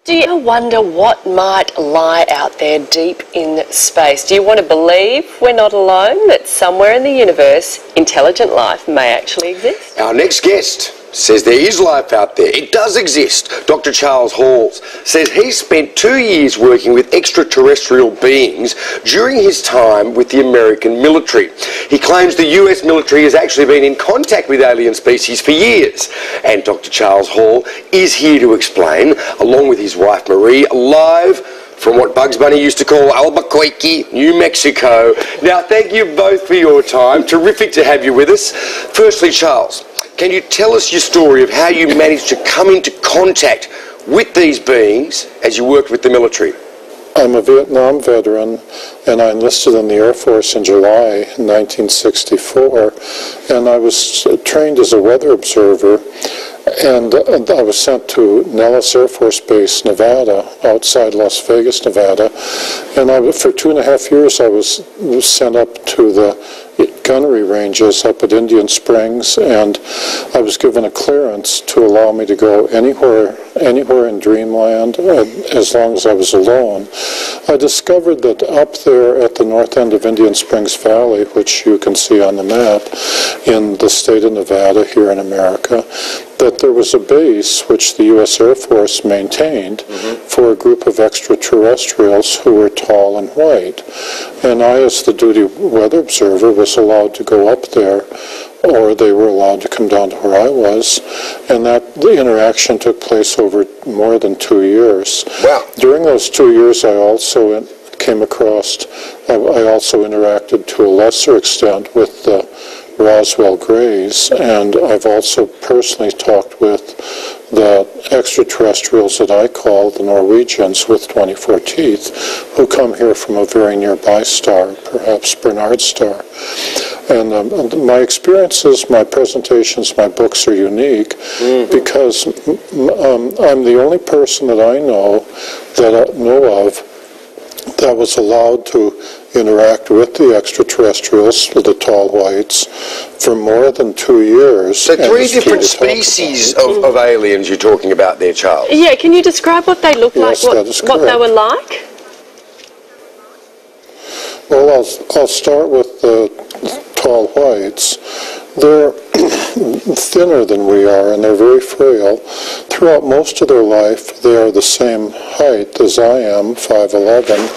Do you ever wonder what might lie out there deep in space? Do you want to believe we're not alone, that somewhere in the universe, intelligent life may actually exist? Our next guest says there is life out there. It does exist. Dr. Charles Hall says he spent 2 years working with extraterrestrial beings during his time with the American military. He claims the US military has actually been in contact with alien species for years. And Dr. Charles Hall is here to explain, along with his wife Marie, live from what Bugs Bunny used to call Albuquerque, New Mexico. Now, thank you both for your time. Terrific to have you with us. Firstly, Charles, can you tell us your story of how you managed to come into contact with these beings as you worked with the military? I'm a Vietnam veteran, and I enlisted in the Air Force in July 1964, and I was trained as a weather observer, and I was sent to Nellis Air Force Base, Nevada, outside Las Vegas, Nevada, and for 2.5 years I was sent up to the gunnery ranges up at Indian Springs, and I was given a clearance to allow me to go anywhere in Dreamland as long as I was alone. I discovered that up there at the north end of Indian Springs Valley, which you can see on the map in the state of Nevada here in America, that there was a base which the U.S. Air Force maintained for a group of extraterrestrials who were tall and white. And I, as the duty weather observer, was allowed to go up there, or they were allowed to come down to where I was, and the interaction took place over more than 2 years. Wow. During those 2 years, I also interacted to a lesser extent with the Roswell Greys, and I've also personally talked with the extraterrestrials that I call the Norwegians with 24 teeth, who come here from a very nearby star, perhaps Bernard star. And my experiences, my presentations, my books are unique because I'm the only person that I know that was allowed to interact with the extraterrestrials, the tall whites, for more than 2 years. So 3 different species of aliens you're talking about there, Charles. Yeah, can you describe what they look like, what they were like? Well, I'll start with the tall whites. They're thinner than we are, and they're very frail. Throughout most of their life, they are the same height as I am, 5'11",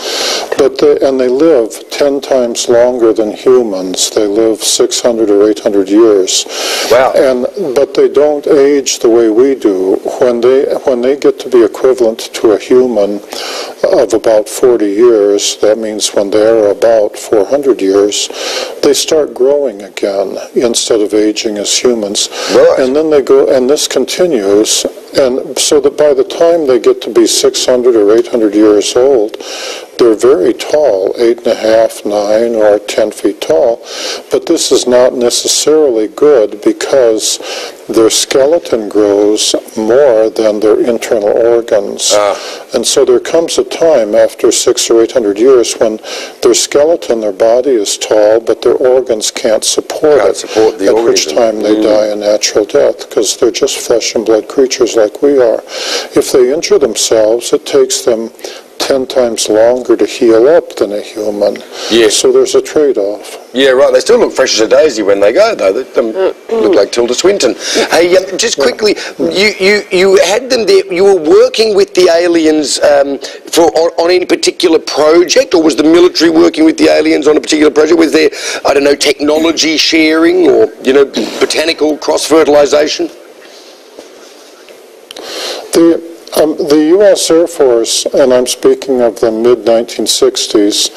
and they live 10 times longer than humans. They live 600 or 800 years. Wow. But they don't age the way we do. When they get to be equivalent to a human of about 40 years, that means when they're about 400 years, they start growing again instead of aging as humans. Right. And then they go, and this continues, and so that by the time they get to be 600 or 800 years old, they're very tall, 8.5, 9, or 10 feet tall. But this is not necessarily good because their skeleton grows more than their internal organs. And so there comes a time after 600 or 800 years when their skeleton, their body is tall, but their organs can't support it. At which time they die a natural death, because they're just flesh and blood creatures like we are. If they injure themselves, it takes them 10 times longer to heal up than a human. Yeah. So there's a trade-off. Yeah, right. They still look fresh as a daisy when they go, though. They look like Tilda Swinton. Hey, just quickly, you had them there. You were working with the aliens on any particular project, or was the military working with the aliens on a particular project? Was there, I don't know, technology sharing or, botanical cross-fertilization? The U.S. Air Force, and I'm speaking of the mid-1960s,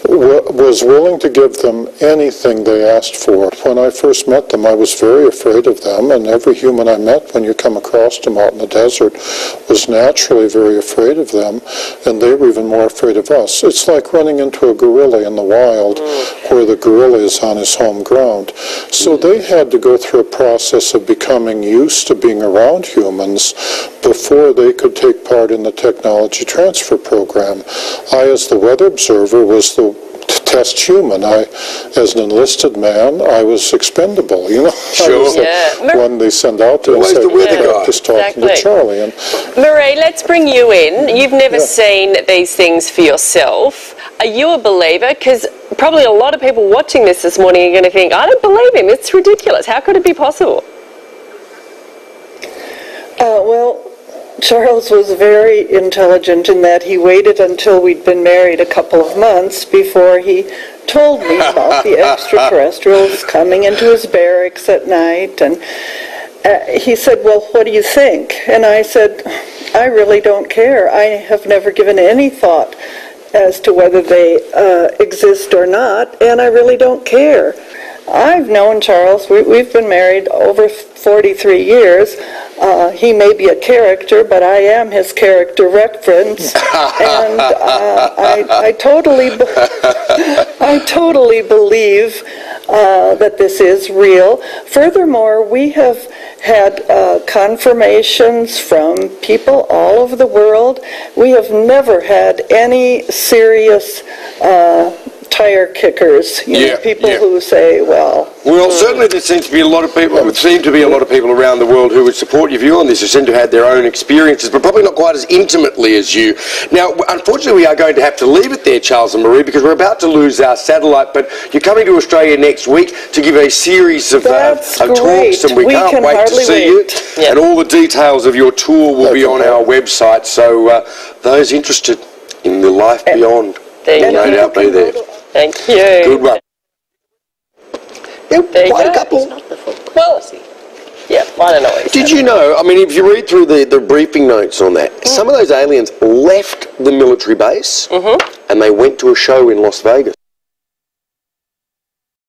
was willing to give them anything they asked for. When I first met them, I was very afraid of them, and every human I met when you come across them out in the desert was naturally very afraid of them, and they were even more afraid of us. It's like running into a gorilla in the wild where the gorilla is on his home ground. So they had to go through a process of becoming used to being around humans before they could take part in the technology transfer program. I, as the weather observer, was the test human. As an enlisted man, I was expendable, you know. Sure. When they send out to Always say, the weather guy. practice talking to Charlie. And Marie, let's bring you in. You've never seen these things for yourself. Are you a believer? Because probably a lot of people watching this morning are going to think, I don't believe him. It's ridiculous. How could it be possible? Well, Charles was very intelligent in that he waited until we'd been married a couple of months before he told me about the extraterrestrials coming into his barracks at night. And he said, well, what do you think? And I said, I really don't care. I have never given any thought as to whether they exist or not, and I really don't care. I've known Charles, we've been married over 43 years. He may be a character, but I am his character reference, and I totally believe that this is real. Furthermore, we have had confirmations from people all over the world. We have never had any serious tire kickers, people who say, well, certainly there seems to be a lot of people. It would seem to be a lot of people around the world who would support your view on this, who seem to have had their own experiences, but probably not quite as intimately as you. Now, unfortunately, we are going to have to leave it there, Charles and Marie, because we're about to lose our satellite. But you're coming to Australia next week to give a series of talks, and we can't wait to see you. And all the details of your tour will be on our website. So those interested in the life beyond will no doubt be there. Thank you. Good one. There you Quite go. a couple. Well, yeah, I don't know. Did you know, I mean, if you read through the briefing notes on that, some of those aliens left the military base and they went to a show in Las Vegas.